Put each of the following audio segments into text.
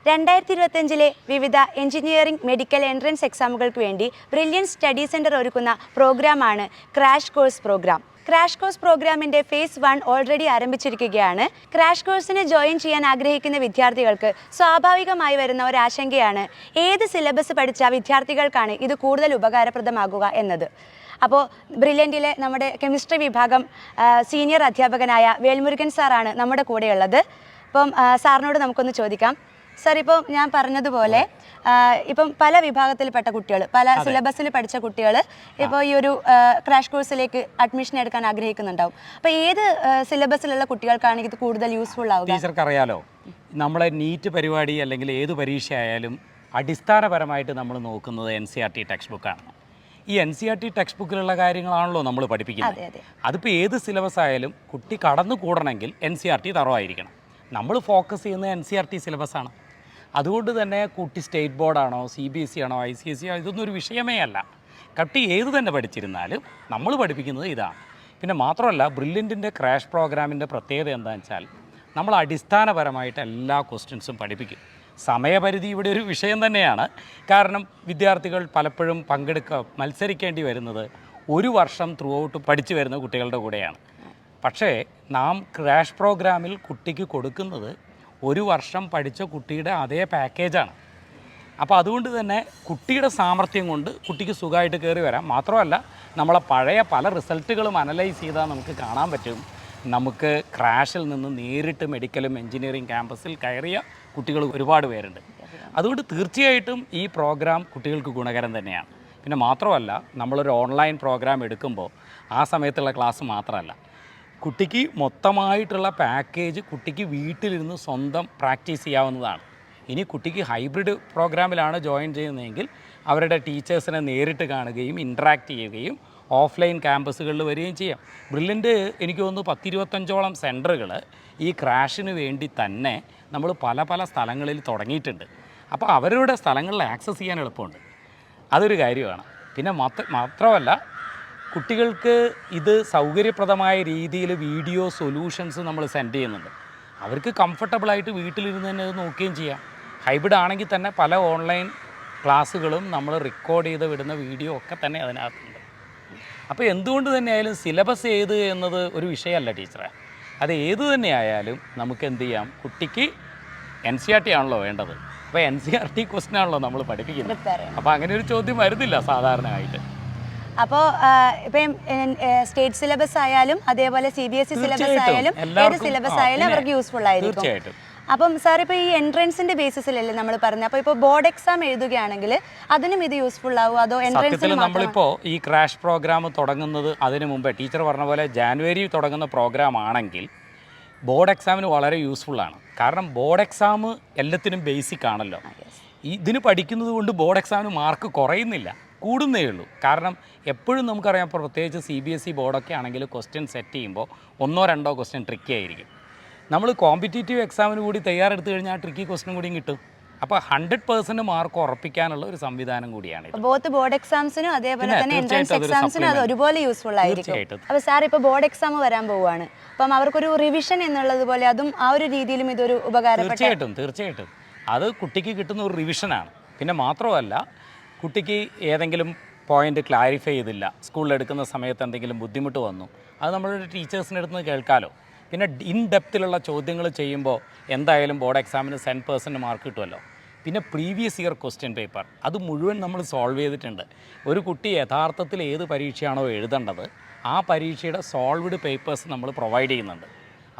2025 വിവിധ engineering medical entrance എക്സാമുകൾക്ക് വേണ്ടി brilliant study centre ഒരുക്കുന്ന പ്രോഗ്രാമാണ് crash course programme. Crash course പ്രോഗ്രാമിന്റെ ഫേസ് 1 ഓൾറെഡി ആരംഭിച്ചിരിക്കുകയാണ്. ക്രാഷ് കോഴ്സിന് ജോയിൻ ചെയ്യാൻ ആഗ്രഹിക്കുന്ന വിദ്യാർത്ഥികൾക്ക് സ്വാഭാവികമായി വരുന്ന ഒരു ആശങ്കയാണ് ഏത് സിലബസ് പഠിച്ച വിദ്യാർത്ഥികൾക്കാണ് ഇത് കൂടുതൽ ഉപകാരപ്രദമാകുക എന്നത്. അപ്പോൾ ബ്രില്യൻറ്റിലെ നമ്മുടെ കെമിസ്ട്രി വിഭാഗം സീനിയർ അധ്യാപകനായ വേൽമുരുകൻ സാറാണ് നമ്മുടെ കൂടെയുള്ളത്. അപ്പം സാറിനോട് നമുക്കൊന്ന് ചോദിക്കാം. സാർ, ഇപ്പോൾ ഞാൻ പറഞ്ഞതുപോലെ ഇപ്പം പല വിഭാഗത്തിൽപ്പെട്ട കുട്ടികൾ, പല സിലബസിൽ പഠിച്ച കുട്ടികൾ ഇപ്പോൾ ഈ ഒരു ക്രാഷ് കോഴ്സിലേക്ക് അഡ്മിഷൻ എടുക്കാൻ ആഗ്രഹിക്കുന്നുണ്ടാവും. അപ്പോൾ ഏത് സിലബസിലുള്ള കുട്ടികൾക്കാണ് ഇത് കൂടുതൽ യൂസ്ഫുൾ ആവുക? ടീച്ചർക്ക് അറിയാലോ, നമ്മളെ നീറ്റ് പരിപാടി അല്ലെങ്കിൽ ഏത് പരീക്ഷ ആയാലും അടിസ്ഥാനപരമായിട്ട് നമ്മൾ നോക്കുന്നത് NCERT ടെക്സ്റ്റ് ബുക്കാണ്. ഈ NCERT ടെക്സ്റ്റ് ബുക്കിലുള്ള കാര്യങ്ങളാണല്ലോ നമ്മൾ പഠിപ്പിക്കുന്നത്. അതിപ്പോൾ ഏത് സിലബസ് ആയാലും കുട്ടി കടന്നു കൂടണമെങ്കിൽ NCERT തറവായിരിക്കണം. നമ്മൾ ഫോക്കസ് ചെയ്യുന്നത് NCERT സിലബസാണ്. അതുകൊണ്ട് തന്നെ കുട്ടി സ്റ്റേറ്റ് ബോർഡാണോ CBSE ആണോ ICSE ആണോ ഇതൊന്നും ഒരു വിഷയമേ അല്ല. കുട്ടി ഏത് തന്നെ പഠിച്ചിരുന്നാലും നമ്മൾ പഠിപ്പിക്കുന്നത് ഇതാണ്. പിന്നെ മാത്രമല്ല, ബ്രില്യൻറ്റിൻ്റെ ക്രാഷ് പ്രോഗ്രാമിൻ്റെ പ്രത്യേകത എന്താണെന്ന് വെച്ചാൽ നമ്മൾ അടിസ്ഥാനപരമായിട്ട് എല്ലാ ക്വസ്റ്റ്യൻസും പഠിപ്പിക്കും. സമയപരിധി ഇവിടെ ഒരു വിഷയം തന്നെയാണ്. കാരണം വിദ്യാർത്ഥികൾ പലപ്പോഴും മത്സരിക്കേണ്ടി വരുന്നത് ഒരു വർഷം ത്രൂ ഔട്ട് പഠിച്ചു വരുന്ന കുട്ടികളുടെ കൂടെയാണ്. പക്ഷേ നാം ക്രാഷ് പ്രോഗ്രാമിൽ കുട്ടിക്ക് കൊടുക്കുന്നത് ഒരു വർഷം പഠിച്ച കുട്ടിയുടെ അതേ പാക്കേജാണ്. അപ്പോൾ അതുകൊണ്ട് തന്നെ കുട്ടിയുടെ സാമർഥ്യം കൊണ്ട് കുട്ടിക്ക് സുഖമായിട്ട് കയറി വരാം. മാത്രമല്ല, നമ്മളെ പഴയ പല റിസൾട്ടുകളും അനലൈസ് ചെയ്താൽ നമുക്ക് കാണാൻ പറ്റും, നമുക്ക് ക്രാഷിൽ നിന്ന് നേരിട്ട് മെഡിക്കലും എഞ്ചിനീയറിംഗ് ക്യാമ്പസിൽ കയറിയ കുട്ടികൾ ഒരുപാട് പേരുണ്ട്. അതുകൊണ്ട് തീർച്ചയായിട്ടും ഈ പ്രോഗ്രാം കുട്ടികൾക്ക് ഗുണകരം തന്നെയാണ്. പിന്നെ മാത്രമല്ല, നമ്മളൊരു ഓൺലൈൻ പ്രോഗ്രാം എടുക്കുമ്പോൾ ആ സമയത്തുള്ള ക്ലാസ് മാത്രമല്ല, കുട്ടിക്ക് മൊത്തമായിട്ടുള്ള പാക്കേജ് കുട്ടിക്ക് വീട്ടിലിരുന്ന് സ്വന്തം പ്രാക്ടീസ് ചെയ്യാവുന്നതാണ്. ഇനി കുട്ടിക്ക് ഹൈബ്രിഡ് പ്രോഗ്രാമിലാണ് ജോയിൻ ചെയ്യുന്നതെങ്കിൽ അവരുടെ ടീച്ചേഴ്സിനെ നേരിട്ട് കാണുകയും ഇൻട്രാക്ട് ചെയ്യുകയും ഓഫ്ലൈൻ ക്യാമ്പസുകളിൽ വരികയും ചെയ്യാം. ബ്രില്യൻറ്റ് എനിക്ക് തോന്നുന്നു 10-25ഓളം സെൻറ്ററുകൾ ഈ ക്രാഷിന് വേണ്ടി തന്നെ നമ്മൾ പല സ്ഥലങ്ങളിൽ തുടങ്ങിയിട്ടുണ്ട്. അപ്പോൾ അവരുടെ സ്ഥലങ്ങളിൽ ആക്സസ് ചെയ്യാൻ എളുപ്പമുണ്ട്. അതൊരു കാര്യമാണ്. പിന്നെ മാത്രമല്ല, കുട്ടികൾക്ക് ഇത് സൗകര്യപ്രദമായ രീതിയിൽ വീഡിയോ സൊല്യൂഷൻസ് നമ്മൾ സെൻഡ് ചെയ്യുന്നുണ്ട്. അവർക്ക് കംഫർട്ടബിളായിട്ട് വീട്ടിലിരുന്ന് തന്നെ അത് നോക്കുകയും ചെയ്യാം. ഹൈബ്രിഡ് ആണെങ്കിൽ തന്നെ പല ഓൺലൈൻ ക്ലാസ്സുകളും നമ്മൾ റെക്കോർഡ് ചെയ്ത് വിടുന്ന വീഡിയോ ഒക്കെ തന്നെ അതിനകത്തുണ്ട്. അപ്പോൾ എന്തുകൊണ്ട് തന്നെയായാലും സിലബസ് ഏത് എന്നത് ഒരു വിഷയമല്ല ടീച്ചറെ. അത് ഏത് തന്നെയായാലും നമുക്ക് എന്ത് ചെയ്യാം, കുട്ടിക്ക് NCERT ആണല്ലോ വേണ്ടത്. അപ്പോൾ NCERT ക്വസ്റ്റ്യൻ ആണല്ലോ നമ്മൾ പഠിപ്പിക്കുന്നത്. അപ്പോൾ അങ്ങനെ ഒരു ചോദ്യം വരുന്നില്ല സാധാരണയായിട്ട്. അപ്പോൾ ഇപ്പം സ്റ്റേറ്റ് സിലബസ് ആയാലും അതേപോലെ CBSE സിലബസ് ആയാലും ഏത് സിലബസ് ആയാലും അവർക്ക് യൂസ്ഫുൾ ആയിരിക്കും. അപ്പം സാർ, ഇപ്പോൾ ഈ എൻട്രൻസിന്റെ ബേസിസിലല്ലേ നമ്മൾ പറഞ്ഞത്, അപ്പോൾ ഇപ്പോൾ ബോർഡ് എക്സാം എഴുതുകയാണെങ്കിൽ അതിനും ഇത് യൂസ്ഫുൾ ആവും അതോ എൻട്രൻസിൽ? നമ്മളിപ്പോൾ ഈ ക്രാഷ് പ്രോഗ്രാം തുടങ്ങുന്നത് അതിന് മുമ്പേ ടീച്ചർ പറഞ്ഞ പോലെ ജാനുവരി തുടങ്ങുന്ന പ്രോഗ്രാം ആണെങ്കിൽ ബോർഡ് എക്സാമിന് വളരെ യൂസ്ഫുള്ളാണ്. കാരണം ബോർഡ് എക്സാം എല്ലാത്തിനും ബേസിക് ആണല്ലോ. ഇതിന് പഠിക്കുന്നത് കൊണ്ട് ബോർഡ് എക്സാമിന് മാർക്ക് കുറയുന്നില്ല, കൂടുന്നേ ഉള്ളൂ. കാരണം എപ്പോഴും നമുക്കറിയാം, പ്രത്യേകിച്ച് CBSE ബോർഡൊക്കെ ആണെങ്കിൽ ക്വസ്റ്റ്യൻ സെറ്റ് ചെയ്യുമ്പോൾ 1-2 ക്വസ്റ്റ്യൻ ട്രിക്കി ആയിരിക്കും. നമ്മൾ കോമ്പറ്റേറ്റീവ് എക്സാമിന് കൂടി തയ്യാറെടുത്ത് കഴിഞ്ഞാൽ ആ ട്രിക്കി ക്വസ്റ്റ്യൻ കൂടിയും കിട്ടും. അപ്പോൾ 100% മാർക്ക് ഉറപ്പിക്കാനുള്ള ഒരു സംവിധാനം കൂടിയാണ്. ബോർഡ് എക്സാംസിനും അതേപോലെ തന്നെ എൻട്രൻസ് എക്സാംസിനും അത് ഒരുപോലെ യൂസ്ഫുൾ ആയിരിക്കും. അപ്പോൾ സാർ, ഇപ്പോൾ ബോർഡ് എക്സാം വരാൻ പോവുകയാണ്, അപ്പം അവർക്കൊരു റിവിഷൻ എന്നുള്ളത് പോലെ അതും ആ ഒരു രീതിയിലും ഇതൊരു ഉപകാരപ്പെട്ട. തീർച്ചയായിട്ടും അത് കുട്ടിക്ക് കിട്ടുന്ന ഒരു റിവിഷനാണ്. പിന്നെ മാത്രമല്ല, കുട്ടിക്ക് ഏതെങ്കിലും പോയിന്റ് ക്ലാരിഫൈ ചെയ്തില്ല, സ്കൂളിൽ എടുക്കുന്ന സമയത്ത് എന്തെങ്കിലും ബുദ്ധിമുട്ട് വന്നു, അത് നമ്മളുടെ ടീച്ചേഴ്സിൻ്റെ അടുത്ത് നിന്ന് കേൾക്കാമല്ലോ. പിന്നെ ഇൻ ഡെപ്തിലുള്ള ചോദ്യങ്ങൾ ചെയ്യുമ്പോൾ എന്തായാലും ബോർഡ് എക്സാമിന് 100% മാർക്ക് കിട്ടുമല്ലോ. പിന്നെ പ്രീവിയസ് ഇയർ ക്വസ്റ്റ്യൻ പേപ്പർ അത് മുഴുവൻ നമ്മൾ സോൾവ് ചെയ്തിട്ടുണ്ട്. ഒരു കുട്ടി യഥാർത്ഥത്തിൽ ഏത് പരീക്ഷയാണോ എഴുതേണ്ടത് ആ പരീക്ഷയുടെ സോൾവ്ഡ് പേപ്പേഴ്സ് നമ്മൾ പ്രൊവൈഡ് ചെയ്യുന്നുണ്ട്.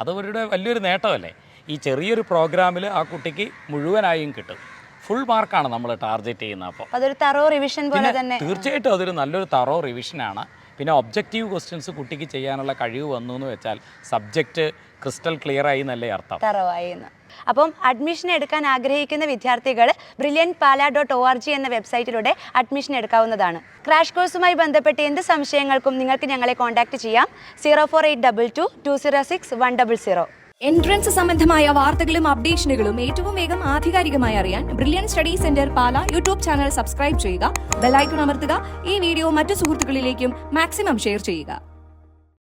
അതവരുടെ വലിയൊരു നേട്ടമല്ലേ. ഈ ചെറിയൊരു പ്രോഗ്രാമിൽ ആ കുട്ടിക്ക് മുഴുവനായും കിട്ടും. ഫുൾ മാർക്കാണ് നമ്മൾ ടാർഗറ്റ് ചെയ്യുന്നത്. അപ്പോൾ അതൊരു തറോ റിവിഷൻ പോലെ തന്നെ. തീർച്ചയായിട്ടും അതൊരു നല്ലൊരു തറോ റിവിഷനാണ്. പിന്നെ ഒബ്ജക്റ്റീവ് ക്വസ്റ്റ്യൻസ് കുട്ടിക്ക് ചെയ്യാനുള്ള കഴിവ് വന്നു എന്ന് വെച്ചാൽ സബ്ജക്റ്റ് ക്രിസ്റ്റൽ ക്ലിയർ ആയി എന്നല്ലേ അർത്ഥം. തറവായി. അപ്പം അഡ്മിഷൻ എടുക്കാൻ ആഗ്രഹിക്കുന്ന വിദ്യാർത്ഥികൾ brilliantpala.org എന്ന വെബ്സൈറ്റിലൂടെ അഡ്മിഷൻ എടുക്കാവുന്നതാണ്. ക്രാഷ് കോഴ്സുമായി ബന്ധപ്പെട്ട് എന്ത് സംശയങ്ങൾക്കും നിങ്ങൾക്ക് ഞങ്ങളെ കോൺടാക്ട് ചെയ്യാം. 04822 206 100. എൻട്രൻസ് സംബന്ധമായ വാർത്തകളും അപ്ഡേഷനുകളും ഏറ്റവും വേഗം ആധികാരികമായി അറിയാൻ ബ്രില്യൻ സ്റ്റഡി സെന്റർ പാല യൂട്യൂബ് ചാനൽ സബ്സ്ക്രൈബ് ചെയ്യുക, ബെൽ ഐക്കൺ അമർത്തുക, ഈ വീഡിയോ മറ്റു സുഹൃത്തുക്കളിലേക്കും മാക്സിമം ഷെയർ ചെയ്യുക.